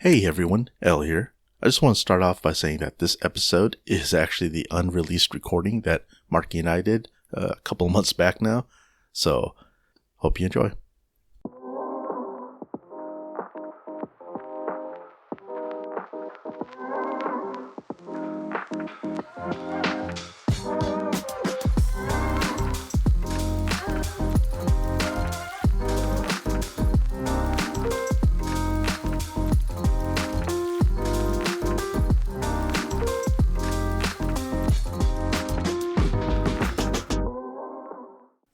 Hey everyone, Elle here. I just want to start off by saying that this episode is actually the unreleased recording that Marqui and I did a couple of months back now. So, hope you enjoy.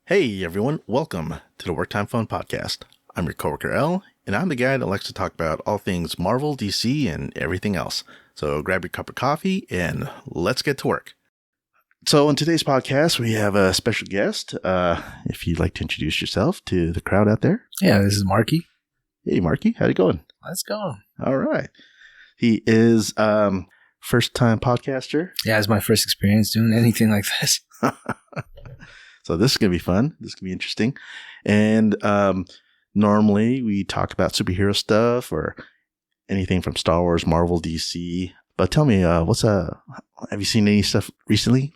Hey everyone, welcome to the Work Time Fun Podcast. I'm your coworker L, and I'm the guy that likes to talk about all things Marvel, DC, and everything else. So grab your cup of coffee and let's get to work. So in today's podcast, we have a special guest. If you'd like to introduce yourself to the crowd out there. Yeah, this is Marqui. Hey Marqui, how's it going? Let's go. All right. He is first-time podcaster. Yeah, it's my first experience doing anything like this. So this is going to be fun. This is going to be interesting. And normally we talk about superhero stuff or anything from Star Wars, Marvel, DC. But tell me, have you seen any stuff recently?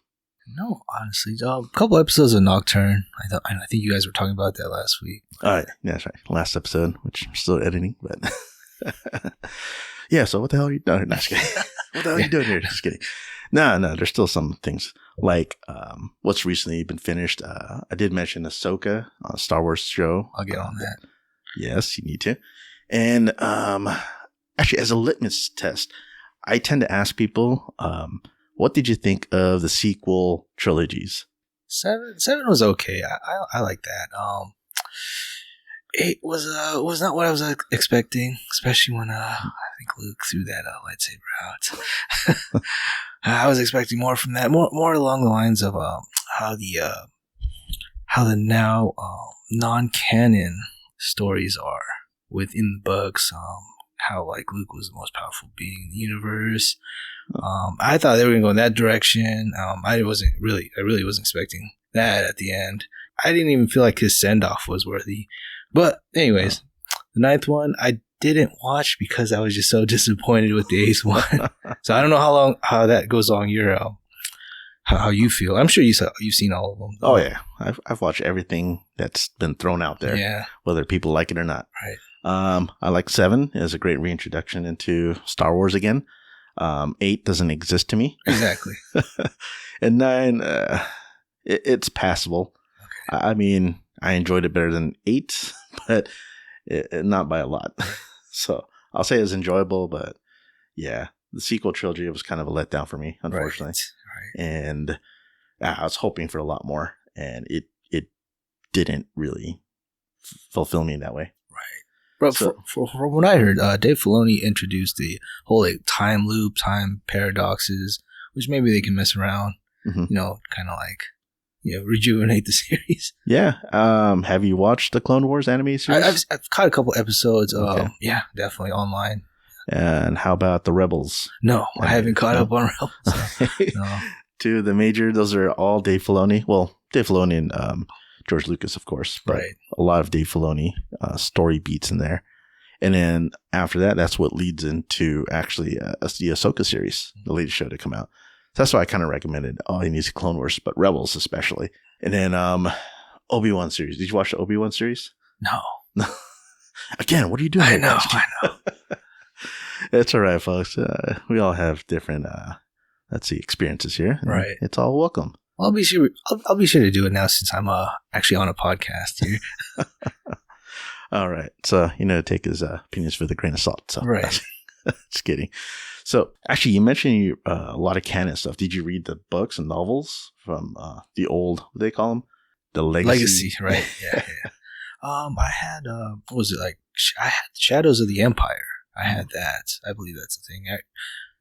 No, honestly. A couple episodes of Nocturne. I think you guys were talking about that last week. Yeah, that's right. Last episode, which I'm still editing. But yeah, so what the hell are you doing? No, just kidding. What the hell are you doing here? Just kidding. No, there's still some things. Like what's recently been finished. I did mention Ahsoka on Star Wars show. I'll get on that. Yes, you need to. And actually, as a litmus test, I tend to ask people, what did you think of the sequel trilogies? Seven was okay. I like that. It was not what I was expecting, especially when I think Luke threw that lightsaber out. I was expecting more from that, more along the lines of how the now non-canon stories are within the books. How like Luke was the most powerful being in the universe. I thought they were going to go in that direction. I really wasn't expecting that at the end. I didn't even feel like his send-off was worthy. But anyways, the ninth one I didn't watch because I was just so disappointed with the eighth one. So I don't know how that goes on your how you feel. I'm sure you've seen all of them. Oh yeah, I've watched everything that's been thrown out there. Yeah, whether people like it or not. Right. I like 7 as a great reintroduction into Star Wars again. 8 doesn't exist to me. Exactly. And 9, it's passable. Okay. I mean, I enjoyed it better than 8, but not by a lot. So I'll say it's enjoyable, but yeah, the sequel trilogy was kind of a letdown for me, unfortunately. Right. And I was hoping for a lot more, and it didn't really fulfill me in that way. Right. But so, from what I heard, Dave Filoni introduced the whole like time loop, time paradoxes, which maybe they can mess around, kind of like, rejuvenate the series. Yeah. Have you watched the Clone Wars animated series? I've caught a couple episodes. Okay. Yeah, definitely online. And how about the Rebels? No, I haven't caught up on Rebels. No. Two of the major, those are all Dave Filoni. Well, Dave Filoni and George Lucas, of course. But right. A lot of Dave Filoni story beats in there. And then after that, that's what leads into actually the Ahsoka series, the latest show to come out. So that's why I kind of recommended he needs to Clone Wars, but Rebels especially. And then Obi-Wan series. Did you watch the Obi-Wan series? No. Again, what are you doing? I know. It's all right, folks. We all have different experiences here. Right. It's all welcome. Well, I'll be sure to do it now since I'm actually on a podcast here. All right. So, take his opinions with a grain of salt. So. Right. Just kidding. So, actually, you mentioned a lot of canon stuff. Did you read the books and novels from the old, what do they call them? The Legacy. Right. Yeah. I had, what was it like? I had Shadows of the Empire. I had that. I believe that's the thing.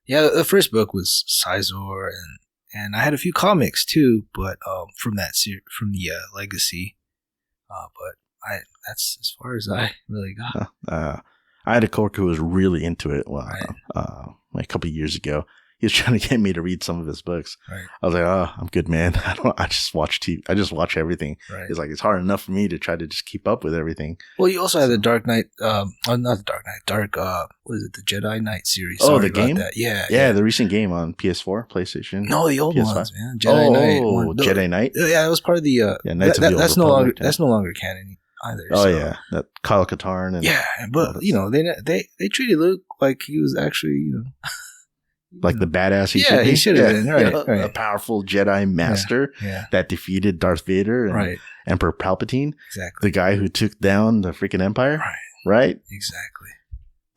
The first book was Sizor, and I had a few comics too, but from the Legacy. But that's as far as I really got. I had a coworker who was really into it a couple of years ago. he was trying to get me to read some of his books. Right. I was like, oh, I'm good, man. I just watch TV. I just watch everything. Right. It's like, it's hard enough for me to try to just keep up with everything. Well, you also had the Dark Knight, not the Dark Knight, what is it, the Jedi Knight series? Oh, Sorry the about game? that. Yeah. Yeah, the recent game on PS4, PlayStation. No, the old PS5. ones, man. Jedi Knight. Jedi Knight? Yeah, that was part of the, Knights of the Old that's no Republic, longer, that's no longer canon either. Oh, so. yeah. That Kyle Katarn. And Yeah, but, they treated Luke like he was actually, like the badass he should be. He should have been, right, right. A powerful Jedi master that defeated Darth Vader and Emperor Palpatine. Exactly. The guy who took down the freaking Empire. Right? Exactly.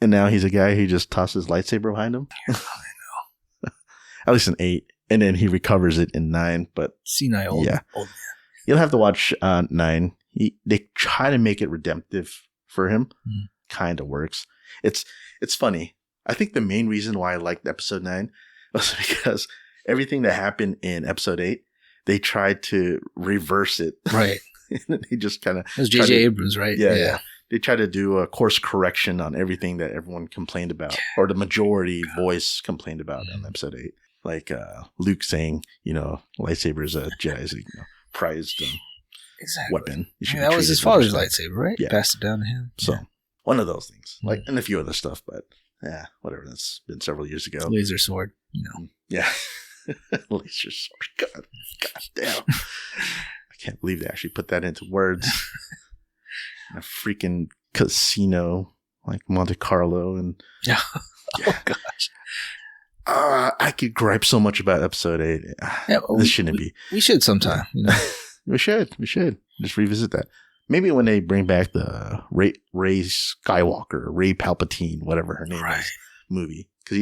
And now he's a guy who just tosses lightsaber behind him. I know. At least in 8. And then he recovers it in 9. But senile old man. You'll have to watch 9. They try to make it redemptive for him. Kind of works. It's funny. I think the main reason why I liked episode 9 was because everything that happened in episode 8, they tried to reverse it. Right. And they just kind of. It was J.J. Abrams, right? Yeah. They tried to do a course correction on everything that everyone complained about, or the majority voice complained about in episode 8. Like Luke saying, lightsaber is a Jedi's prized weapon. That was his father's lightsaber, right? Yeah. Passed it down to him. So one of those things, and a few other stuff, but yeah, whatever. That's been several years ago. Laser sword, Yeah, laser sword. God damn! I can't believe they actually put that into words. A freaking casino like Monte Carlo and oh gosh. I could gripe so much about episode 8. This shouldn't be. We should sometime. We should just revisit that. Maybe when they bring back the Ray Skywalker, Ray Palpatine, whatever her name is, movie, because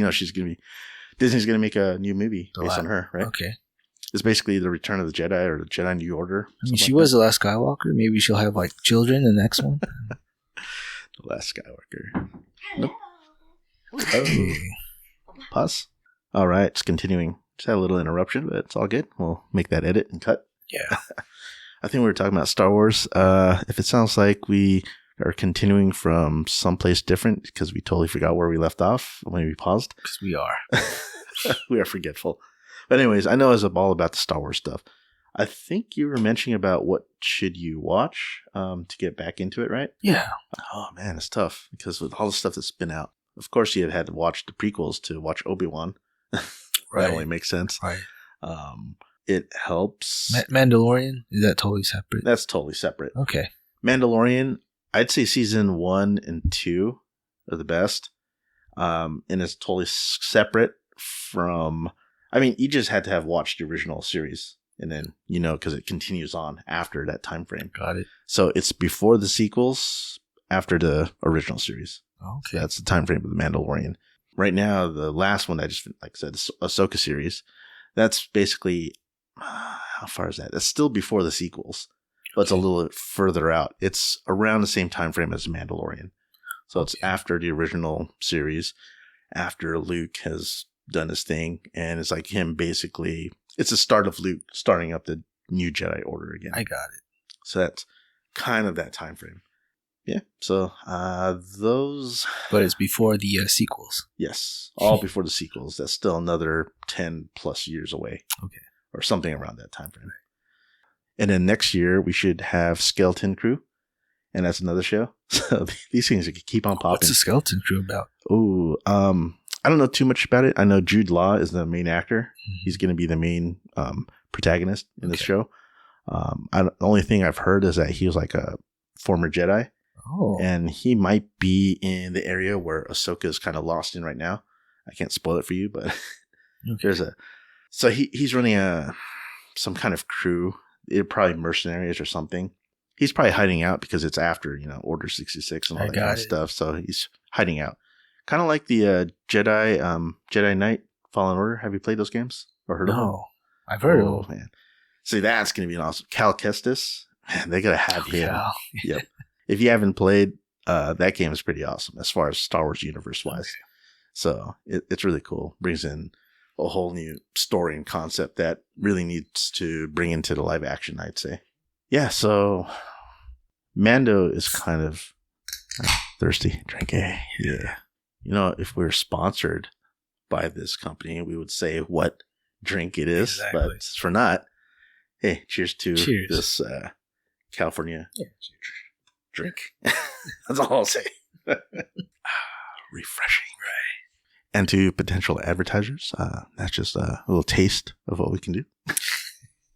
Disney's gonna make a new movie based on her, right? Okay. It's basically the Return of the Jedi or the Jedi New Order. I mean, she was the last Skywalker. Maybe she'll have like children in the next one. The last Skywalker. Nope. Okay. Pause. All right, it's continuing. Just had a little interruption, but it's all good. We'll make that edit and cut. Yeah. I think we were talking about Star Wars. If it sounds like we are continuing from someplace different because we totally forgot where we left off when we paused. Because we are. We are forgetful. But anyways, I know it's all about the Star Wars stuff. I think you were mentioning about what should you watch to get back into it, right? Yeah. Oh, man, it's tough because with all the stuff that's been out. Of course, you had to watch the prequels to watch Obi-Wan. Right. That only makes sense. Right. It helps. Mandalorian? Is that totally separate? That's totally separate. Okay. Mandalorian, I'd say season 1 and 2 are the best. And it's totally separate from... I mean, you just had to have watched the original series. And then, because it continues on after that time frame. Got it. So it's before the sequels, after the original series. Okay. That's the time frame of the Mandalorian. Right now, the last one I just, like I said, Ahsoka series, that's basically, how far is that? That's still before the sequels, but it's a little bit further out. It's around the same time frame as Mandalorian. So it's after the original series, after Luke has done his thing, and it's like him basically, it's the start of Luke starting up the new Jedi Order again. I got it. So that's kind of that time frame. Yeah. So those. But it's before the sequels. Yes. All before the sequels. That's still another 10 plus years away. Okay. Or something around that time frame. And then next year we should have Skeleton Crew. And that's another show. So these things keep on popping. What's the Skeleton Crew about? Oh, I don't know too much about it. I know Jude Law is the main actor. Mm-hmm. He's going to be the main protagonist in this show. The only thing I've heard is that he was like a former Jedi. Oh. And he might be in the area where Ahsoka is kind of lost in right now. I can't spoil it for you, but there's so he's running some kind of crew. They're probably mercenaries or something. He's probably hiding out because it's after, Order 66 and all that kind of stuff. So he's hiding out. Kind of like the Jedi Knight Fallen Order. Have you played those games or heard of them? No, I've heard of them. Man. See, that's going to be an awesome. Cal Kestis, man, they got to have him. Yep. If you haven't played, that game is pretty awesome as far as Star Wars universe wise. Okay. So it's really cool. Brings in a whole new story and concept that really needs to bring into the live action, I'd say. Yeah, so Mando is kind of thirsty. Drink a. Yeah. If we're sponsored by this company, we would say what drink it is. Exactly. But since we're not, hey, cheers to Cheers. this California drink. That's all I'll say. Refreshing. Right. And to potential advertisers, that's just a little taste of what we can do.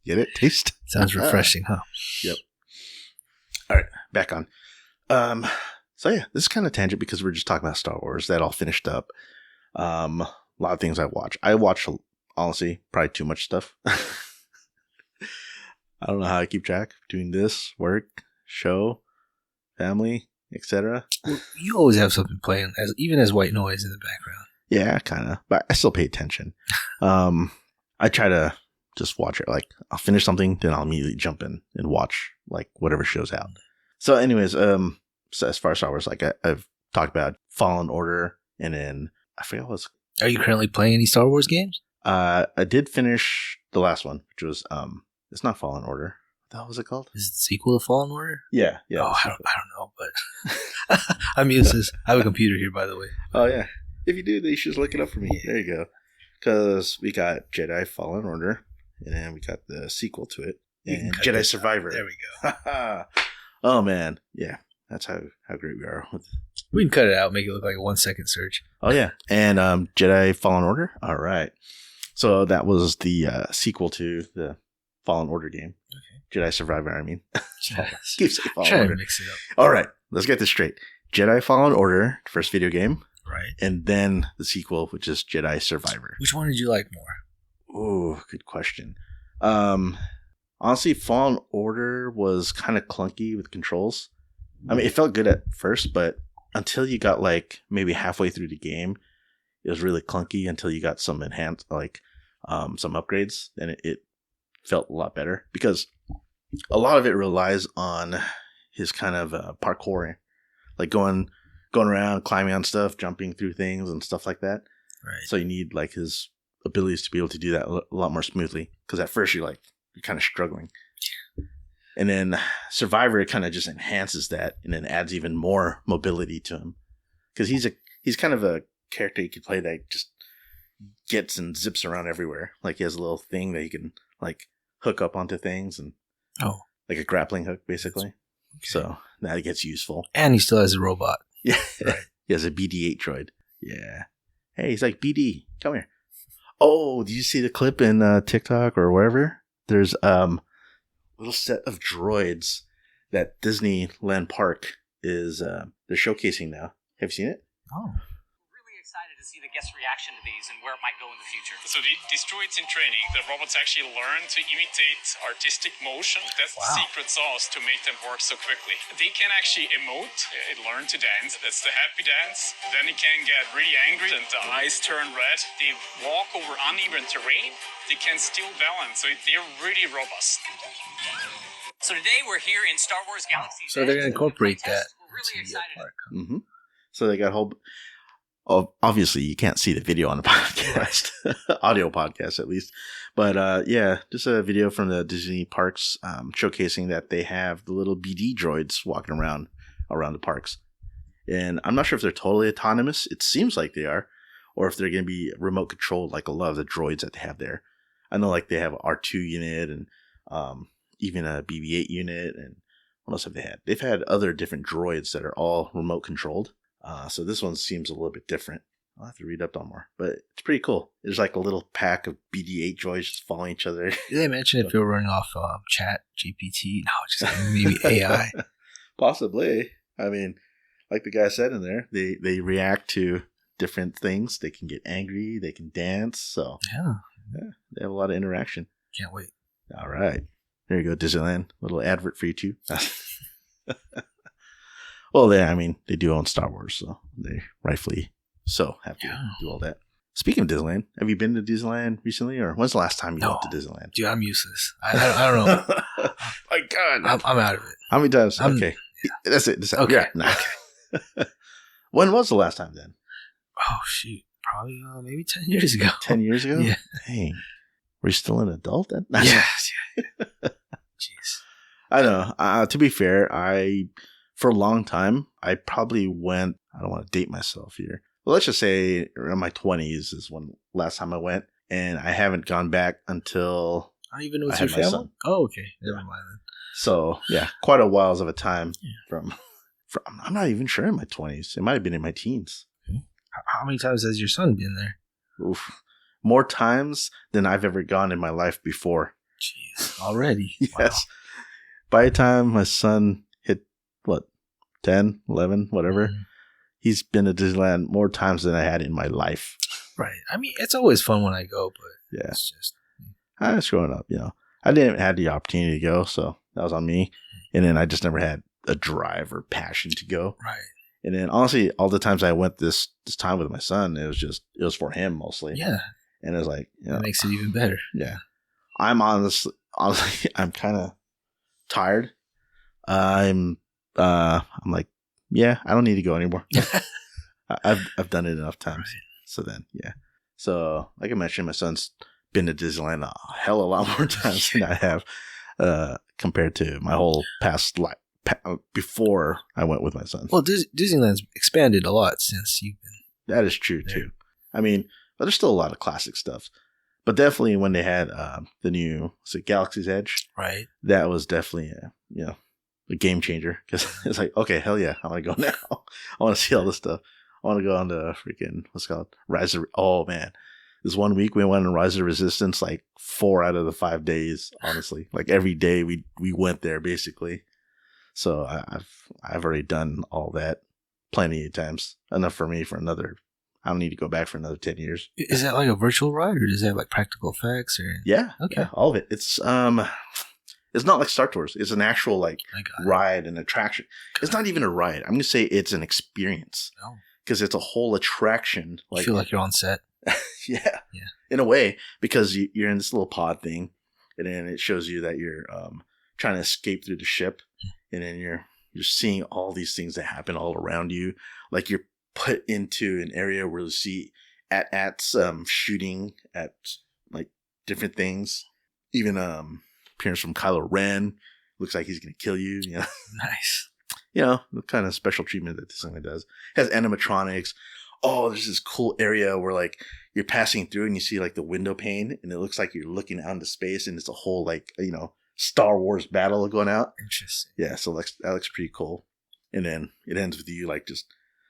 Get it? Taste? Sounds refreshing, huh? Yep. All right, back on. So yeah, this is kind of tangent because we're just talking about Star Wars. That all finished up. A lot of things I watch. I watch, honestly, probably too much stuff. I don't know how I keep track between this, work, show, family, etc. Well, you always have something playing, even as white noise in the background. Yeah, kind of, but I still pay attention. I try to just watch it. Like, I'll finish something, then I'll immediately jump in and watch like whatever show's out. So, anyways, so as far as Star Wars, like I've talked about Fallen Order, and then I forget what was. Are you currently playing any Star Wars games? I did finish the last one, which was it's not Fallen Order. What the hell was it called? Is it the sequel to Fallen Order? Yeah. Oh, I don't know, but I'm useless. I have a computer here, by the way. Oh yeah. If you do, then you should just look it up for me. There you go. Because we got Jedi Fallen Order, and then we got the sequel to it, and Jedi Survivor. There we go. Oh man, yeah, that's how great we are. We can cut it out, make it look like a 1 second search. Oh yeah, and Jedi Fallen Order. All right, so that was the sequel to the Fallen Order game. Okay. Jedi Survivor. I mean, keep saying Fallen Try Order. to mix it up. All right, let's get this straight. Jedi Fallen Order, first video game. Right. And then the sequel, which is Jedi Survivor. Which one did you like more? Oh, good question. Honestly, Fallen Order was kind of clunky with controls. I mean, it felt good at first, but until you got like maybe halfway through the game, it was really clunky until you got some enhanced, like some upgrades. Then it felt a lot better because a lot of it relies on his kind of parkour, like going around, climbing on stuff, jumping through things and stuff like that. Right. So you need like his abilities to be able to do that a lot more smoothly. Because at first you're kind of struggling. And then Survivor, it kind of just enhances that and then adds even more mobility to him. Because he's kind of a character you could play that just gets and zips around everywhere. Like he has a little thing that he can like hook up onto things and like a grappling hook basically. Okay. So that gets useful. And he still has a robot. Yeah, right. He has a BD-8 droid. Yeah. Hey, he's like, BD, come here. Oh, did you see the clip in TikTok or wherever? There's a little set of droids that Disneyland Park is they're showcasing now. Have you seen it? Oh. Excited to see the guest reaction to these and where it might go in the future. So these droids in training, the robots actually learn to imitate artistic motion. That's the secret sauce to make them work so quickly. They can actually emote, it learn to dance. That's the happy dance. Then it can get really angry and the eyes turn red. They walk over uneven terrain. They can still balance. So they're really robust. So today we're here in Star Wars Galaxy's So they're going to incorporate that. We're really excited. Mm-hmm. So they got a whole... Oh, obviously, you can't see the video on the podcast, audio podcast at least. But yeah, just a video from the Disney parks showcasing that they have the little BD droids walking around the parks. And I'm not sure if they're totally autonomous. It seems like they are. Or if they're going to be remote controlled like a lot of the droids that they have there. I know like they have an R2 unit and even a BB-8 unit. And what else have they had? They've had other different droids that are all remote controlled. So this one seems a little bit different. I'll have to read up on more, but it's pretty cool. There's like a little pack of BD-8 droids just following each other. Did they mention if they were running off Chat GPT? No, just maybe AI. Possibly. I mean, like the guy said in there, they react to different things. They can get angry. They can dance. So yeah, they have a lot of interaction. Can't wait. All right. There you go, Disneyland. Little advert for you too. Well, they do own Star Wars, so they rightfully so have to do all that. Speaking of Disneyland, have you been to Disneyland recently, or when's the last time you went to Disneyland? Dude, I'm useless. I don't know. My God, I'm out of it. How many times? Okay, that's it. Okay. Yeah, nah. Okay. When was the last time then? Oh shoot, probably maybe 10 years ago. 10 years ago? Yeah. Dang, were you still an adult then? Yes. Jeez. I know. To be fair, for a long time, I probably went, I don't want to date myself here, well, let's just say around my 20s is when last time I went, and I haven't gone back until I don't even know I it's had your my family. son. Oh, okay. Never mind then. So yeah, quite a whiles of a time from I'm not even sure in my 20s. It might have been in my teens. How many times has your son been there? Oof. More times than I've ever gone in my life before. Jeez, already. Yes. Wow. By the time my son hit, 10, 11, whatever, he's been to Disneyland more times than I had in my life. Right. I mean, it's always fun when I go, but Yeah. it's just... I was growing up, I didn't have the opportunity to go, so that was on me. And then I just never had a drive or passion to go. Right. And then honestly, all the times I went this time with my son, it was for him mostly. Yeah. And it was like, That makes it even better. Yeah. I'm honestly, I'm kind of tired. I'm like, yeah, I don't need to go anymore. I've done it enough times. Right. So then, yeah. So like I mentioned, my son's been to Disneyland a hell of a lot more times than I have, compared to my whole past life before I went with my son. Well, Disneyland's expanded a lot since you've been. That is true there. too. I mean, but there's still a lot of classic stuff. But definitely when they had the new Galaxy's Edge, right? That was definitely a game changer, because it's like, okay, hell yeah, I want to go now. I want to see all this stuff. I want to go on the freaking what's it called Rise of. Oh man, this one week we went on Rise of the Resistance like 4 out of the 5 days. Honestly, like every day we went there basically. So I've already done all that plenty of times. Enough for me for another. I don't need to go back for another 10 years. Is that like a virtual ride, or does that have like practical effects? Or yeah, okay, yeah, all of it. It's not like Star Tours. It's an actual like ride and attraction. It's not even a ride. I'm gonna say it's an experience. Oh. Because it's a whole attraction. Like, you feel like you're on set. Yeah, in a way, because you're in this little pod thing, and then it shows you that you're trying to escape through the ship, and then you're seeing all these things that happen all around you. Like you're put into an area where you see at shooting at like different things. Even appearance from Kylo Ren, looks like he's gonna kill you. Nice. The kind of special treatment that Disneyland does. It has animatronics. Oh, there's this cool area where like you're passing through and you see like the window pane, and it looks like you're looking out into space, and it's a whole like Star Wars battle going out. Interesting. Yeah, so that looks pretty cool. And then it ends with you like just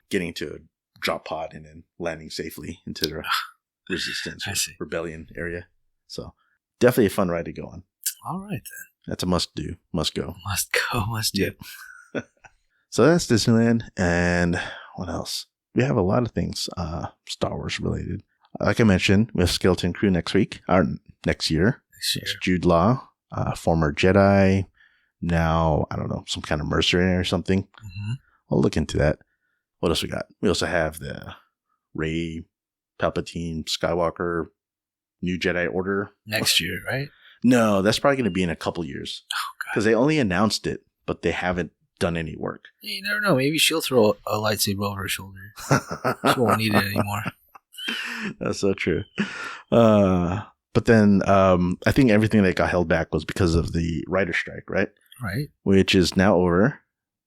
getting to a drop pod and then landing safely into the Resistance or Rebellion area. So definitely a fun ride to go on. All right then. That's a must do, must go. Must do. Yeah. So that's Disneyland. And what else? We have a lot of things Star Wars related. Like I mentioned, we have Skeleton Crew next year. Next year. It's Jude Law, former Jedi, now, I don't know, some kind of mercenary or something. Mm-hmm. I'll look into that. What else we got? We also have the Rey, Palpatine, Skywalker, New Jedi Order. Next year, right? No, that's probably going to be in a couple years. Oh, God. Because they only announced it, but they haven't done any work. You never know. Maybe she'll throw a lightsaber over her shoulder. She won't need it anymore. That's so true. But then I think everything that got held back was because of the writer's strike, right? Right. Which is now over,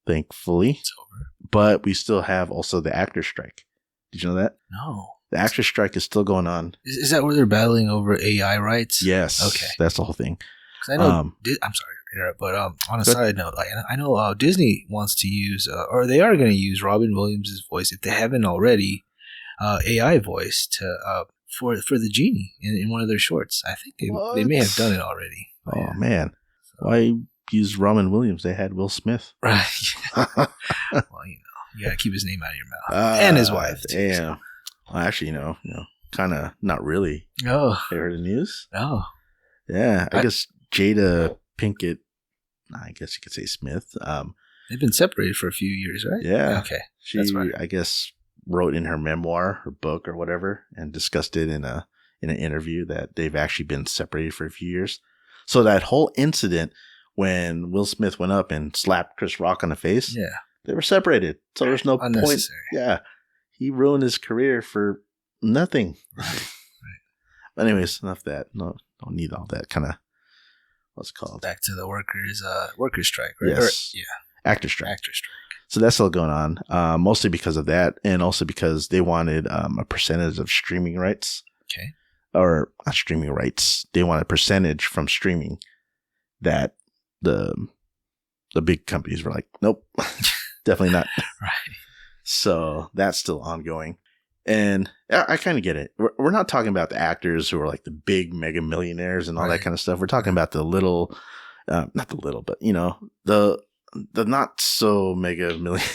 thankfully. It's over. But we still have also the actor's strike. Did you know that? No. The actor's strike is still going on. Is that where they're battling over AI rights? Yes. Okay. That's the whole thing. Because I know, I'm sorry to interrupt, but on a side note, I know Disney wants to use, or they are going to use Robin Williams' voice, if they haven't already, AI voice for the genie in one of their shorts. I think they may have done it already. Oh man, why use Robin Williams? They had Will Smith. Right. Well, you got to keep his name out of your mouth, and his wife. Damn. So. Well, actually, kind of not really. Oh, you heard the news? Oh, yeah. I guess Jada Pinkett. I guess you could say Smith. They've been separated for a few years, right? Yeah. Okay. She, I guess, wrote in her memoir, her book, or whatever, and discussed it in an interview that they've actually been separated for a few years. So that whole incident when Will Smith went up and slapped Chris Rock on the face, they were separated. So there's no point. Yeah, he ruined his career for nothing. Right. But anyways, enough of that. No, don't need all that kind of. What's it called? Back to the workers' strike, right? Yes. Actor strike. So that's still going on, mostly because of that, and also because they wanted a percentage of streaming rights. Okay. Or not streaming rights. They want a percentage from streaming that the big companies were like, nope, definitely not. Right. So that's still ongoing. And I kind of get it. We're not talking about the actors who are like the big mega millionaires and all that kind of stuff. We're talking about the little, not the little, but the not so mega million,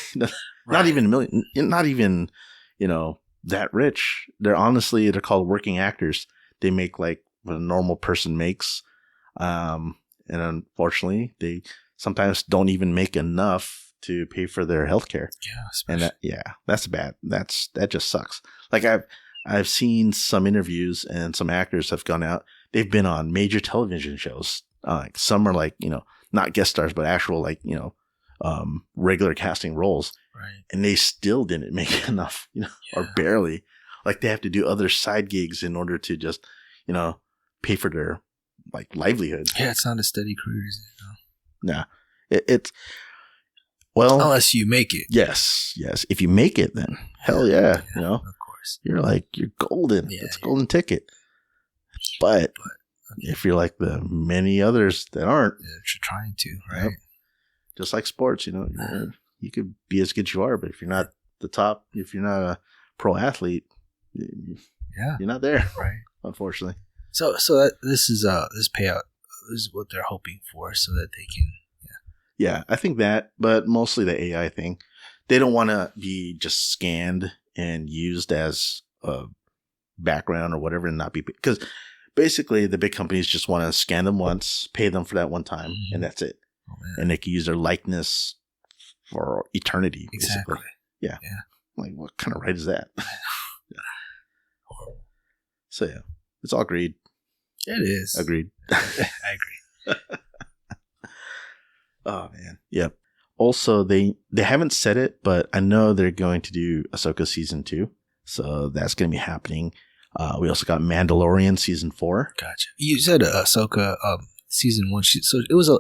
not even million, not even, that rich. They're called working actors. They make like what a normal person makes. And unfortunately, they sometimes don't even make enough to pay for their healthcare. Yeah. And that's bad. That just sucks. Like I've seen some interviews and some actors have gone out. They've been on major television shows. Like some are like, not guest stars, but actual like, regular casting roles. Right. And they still didn't make enough, or barely. Like they have to do other side gigs in order to just, pay for their like livelihood. Yeah, it's not a steady career, is it? Nah. It's well, unless you make it. Yes. If you make it, then hell yeah, Of course. You're golden. Yeah, it's a golden ticket. But if you're like the many others that aren't, you're trying to, right? Just like sports, you could be as good as you are, but if you're not the top, if you're not a pro athlete, you're not there, right? Unfortunately. So that this payout is what they're hoping for, so that they can. Yeah, I think that, but mostly the AI thing. They don't want to be just scanned and used as a background or whatever and not be, because basically the big companies just want to scan them once, pay them for that one time, and that's it. Oh, man. And they can use their likeness for eternity, basically. Exactly. Yeah. Like, what kind of right is that? So, yeah, it's all greed. It is. Agreed. I agree. Oh, man. Yep. Also, they haven't said it, but I know they're going to do Ahsoka Season 2. So that's going to be happening. We also got Mandalorian Season 4. Gotcha. You said Ahsoka Season 1. So it was a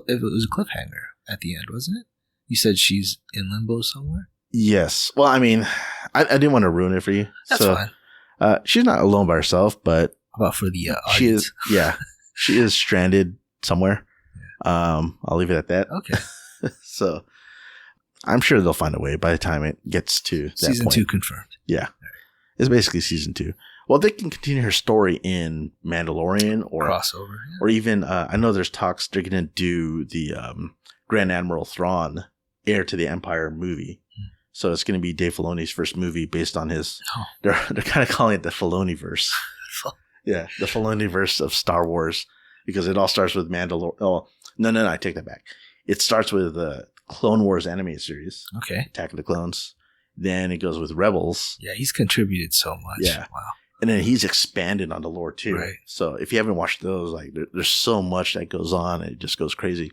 cliffhanger at the end, wasn't it? You said she's in limbo somewhere? Yes. Well, I mean, I didn't want to ruin it for you. That's fine. She's not alone by herself, but how about for the audience? She is. Yeah. She is stranded somewhere. I'll leave it at that. Okay. So I'm sure they'll find a way by the time it gets to that Season point. 2 confirmed. Yeah. Right. It's basically Season 2. Well, they can continue her story in Mandalorian or crossover. Yeah. Or even, I know there's talks they're going to do the Grand Admiral Thrawn Heir to the Empire movie. So it's going to be Dave Filoni's first movie based on his, they're kind of calling it the Filoniverse. Yeah, the Filoniverse of Star Wars, because it all starts with Mandalorian. Oh, no, I take that back. It starts with the Clone Wars animated series. Okay. Attack of the Clones. Then it goes with Rebels. Yeah, he's contributed so much. Yeah. Wow. And then he's expanded on the lore too. Right. So if you haven't watched those, like there's so much that goes on. It just goes crazy.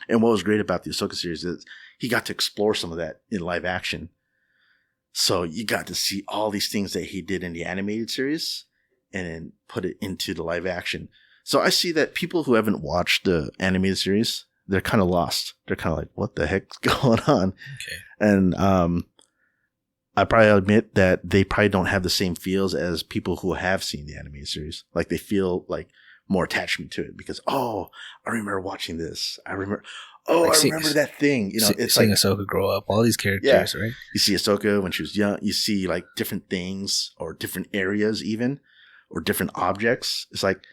And what was great about the Ahsoka series is he got to explore some of that in live action. So you got to see all these things that he did in the animated series and then put it into the live action. So I see that people who haven't watched the animated series, they're kind of lost. They're kind of like, what the heck's going on? Okay. And I probably admit that they probably don't have the same feels as people who have seen the animated series. Like they feel like more attachment to it because, I remember watching this. I remember that thing. It's seeing like Ahsoka grow up, all these characters, right? You see Ahsoka when she was young. You see like different things or different areas even or different objects. It's like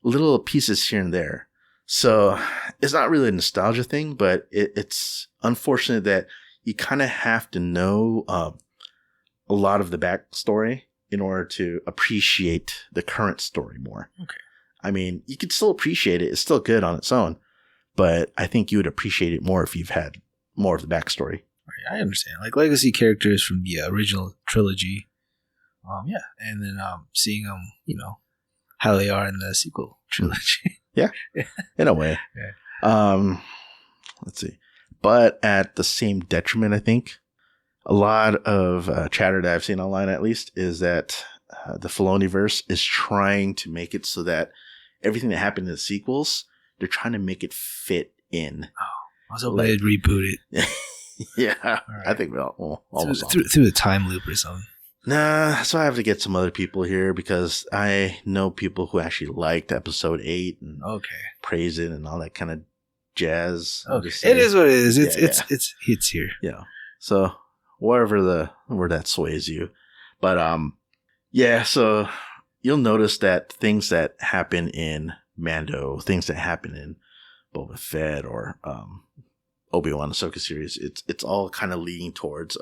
little pieces here and there. So it's not really a nostalgia thing, but it's unfortunate that you kind of have to know a lot of the backstory in order to appreciate the current story more. Okay. I mean, you could still appreciate it. It's still good on its own, but I think you would appreciate it more if you've had more of the backstory. Right, I understand. Like legacy characters from the original trilogy. And then seeing them, how they are in the sequel trilogy. Yeah, in a way. Yeah. Let's see. But at the same detriment, I think, a lot of chatter that I've seen online, at least, is that the Filoniverse is trying to make it so that everything that happened in the sequels, they're trying to make it fit in. Oh, I was hoping they'd reboot it. Yeah, Right. I think we almost all. through the time loop or something. Nah, so I have to get some other people here because I know people who actually liked episode 8 and Okay. praise it and all that kind of jazz. Okay. It is what it is. It's hits here. Yeah. So where that sways you. But yeah, so you'll notice that things that happen in Mando, things that happen in Boba Fett or Obi-Wan Ahsoka series, it's all kind of leading towards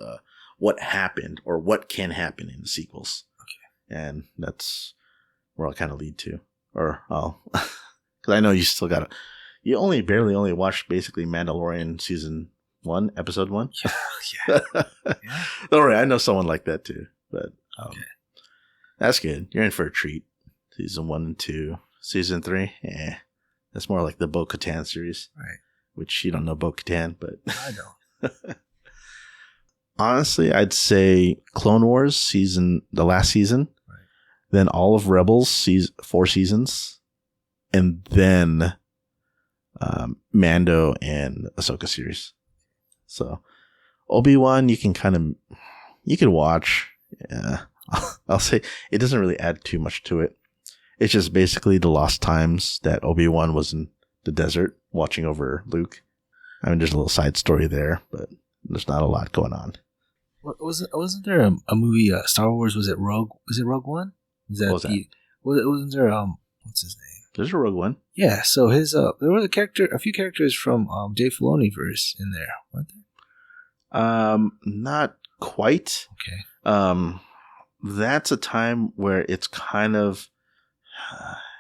what happened or what can happen in the sequels. Okay. And that's where I'll kind of lead to. Or because I know you still got to, you barely watched basically Mandalorian season 1, episode 1. Yeah. Don't worry, I know someone like that too. But Okay. That's good. You're in for a treat. Season 1 and 2. Season 3, that's more like the Bo-Katan series. Right. Which you don't know Bo-Katan, but I don't. Honestly, I'd say Clone Wars the last season, right. Then all of Rebels 4 seasons, and then Mando and Ahsoka series. So Obi-Wan, you can watch. Yeah, I'll say it doesn't really add too much to it. It's just basically the lost times that Obi-Wan was in the desert watching over Luke. I mean, there's a little side story there, but there's not a lot going on. Wasn't there a movie, Star Wars? Was it Rogue One? What was that? Wasn't there what's his name? There's a Rogue One. Yeah. So his there was a few characters from Dave Filoni verse in there, weren't there? Not quite. Okay. That's a time where it's kind of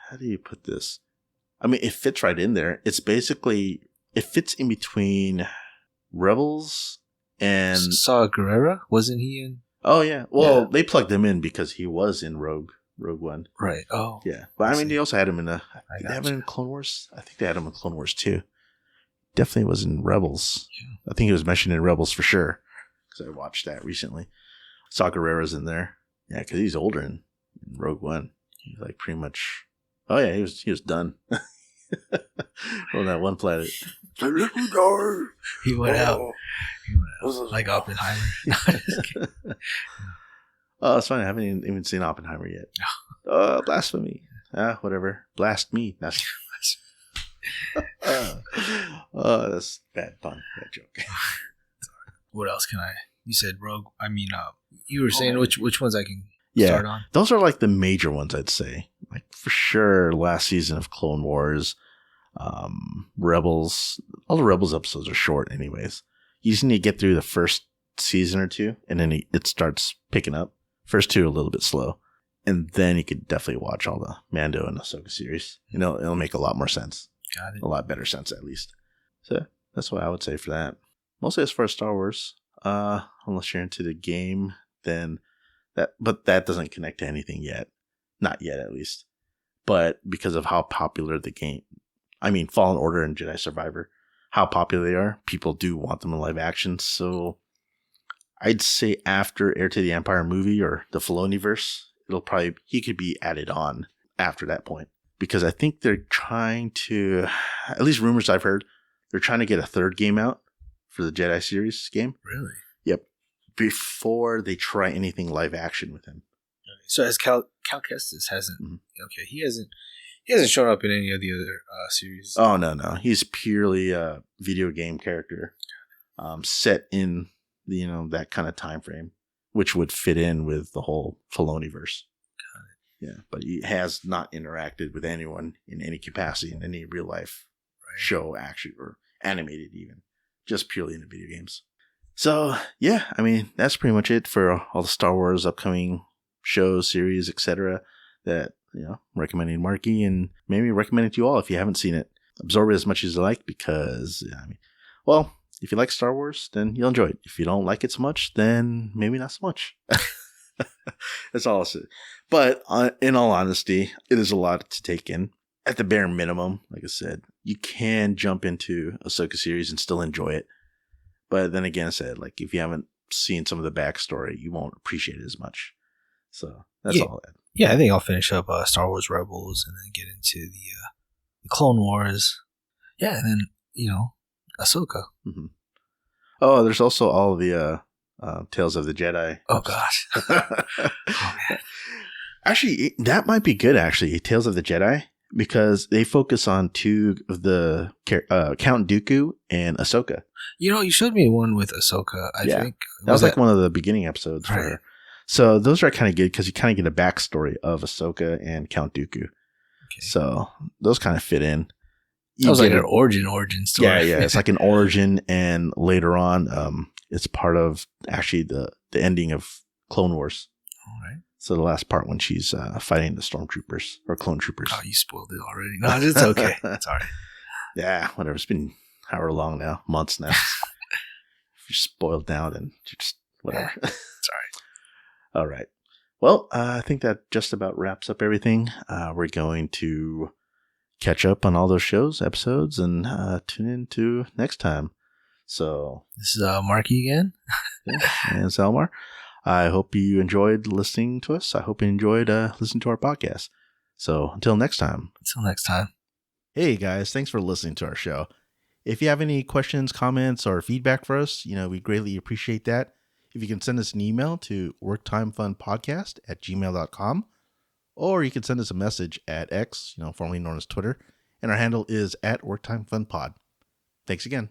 how do you put this? I mean, it fits right in there. It fits in between Rebels and Saw Gerrera, wasn't he in? Oh yeah. Well, they plugged him in because he was in Rogue One. Right. Oh. Yeah. But I mean, they also had him in did they have him in Clone Wars? I think they had him in Clone Wars too. Definitely was in Rebels. Yeah. I think he was mentioned in Rebels for sure because I watched that recently. Saw Gerrera's in there. Yeah, because he's older in Rogue One. He's like pretty much. Oh yeah, he was done on that one planet. He went out. Like Oppenheimer. Oh, it's funny. I haven't even seen Oppenheimer yet. Blasphemy. Whatever. Blast me. That's bad pun. Bad joke. What else can I? You said Rogue. I mean, you were saying which ones I can start on? Those are like the major ones, I'd say. Like for sure, last season of Clone Wars, Rebels. All the Rebels episodes are short, anyways. You just need to get through the first season or two, and then it starts picking up. First 2 are a little bit slow, and then you could definitely watch all the Mando and Ahsoka series. It'll make a lot more sense. Got it. A lot better sense, at least. So that's what I would say for that. Mostly as far as Star Wars, unless you're into the game, then but that doesn't connect to anything yet. Not yet, at least. But because of how popular the game, Fallen Order and Jedi Survivor, how popular they are, people do want them in live action. So I'd say after Heir to the Empire movie or the Filoniverse, he could be added on after that point. Because I think they're trying to, at least rumors I've heard, they're trying to get a 3rd game out for the Jedi series game. Really? Yep. Before they try anything live action with him. So as Cal Kestis hasn't, okay, he hasn't shown up in any of the other series. Oh no, he's purely a video game character, set in that kind of time frame, which would fit in with the whole Filoniverse. Got it. Yeah, but he has not interacted with anyone in any capacity in any real life show, action or animated, even just purely in the video games. So yeah, that's pretty much it for all the Star Wars upcoming shows, series, etc. That recommending Marqui and maybe recommend it to you all if you haven't seen it. Absorb it as much as you like because if you like Star Wars, then you'll enjoy it. If you don't like it so much, then maybe not so much. That's all I'll say. But in all honesty, it is a lot to take in. At the bare minimum, like I said, you can jump into Ahsoka series and still enjoy it. But then again, I said, like, if you haven't seen some of the backstory, you won't appreciate it as much. So that's all that. Yeah, I think I'll finish up Star Wars Rebels and then get into the Clone Wars. Yeah, and then, Ahsoka. Mm-hmm. Oh, there's also all the Tales of the Jedi. Oh gosh. Oh man. Actually, that might be good. Actually, Tales of the Jedi, because they focus on two of the Count Dooku and Ahsoka. You showed me one with Ahsoka. I think that was like one of the beginning episodes for Right. her. So those are kind of good because you kind of get a backstory of Ahsoka and Count Dooku. Okay. So those kind of fit in. That was like an origin story. Yeah. It's like an origin, and later on, it's part of actually the ending of Clone Wars. All right. So the last part when she's fighting the stormtroopers or clone troopers. Oh, you spoiled it already. No, it's okay. It's all right. Yeah, whatever. It's been however long now, months now. If you're spoiled now, then you just whatever. It's all right. All right. Well, I think that just about wraps up everything. We're going to catch up on all those shows, episodes, and tune in to next time. So This is Marqui again. yeah, and Salmar. I hope you enjoyed listening to us. I hope you enjoyed listening to our podcast. So until next time. Until next time. Hey guys, thanks for listening to our show. If you have any questions, comments, or feedback for us, we greatly appreciate that. If you can send us an email to worktimefunpodcast@gmail.com, or you can send us a message at X, formerly known as Twitter, and our handle is @worktimefunpod. Thanks again.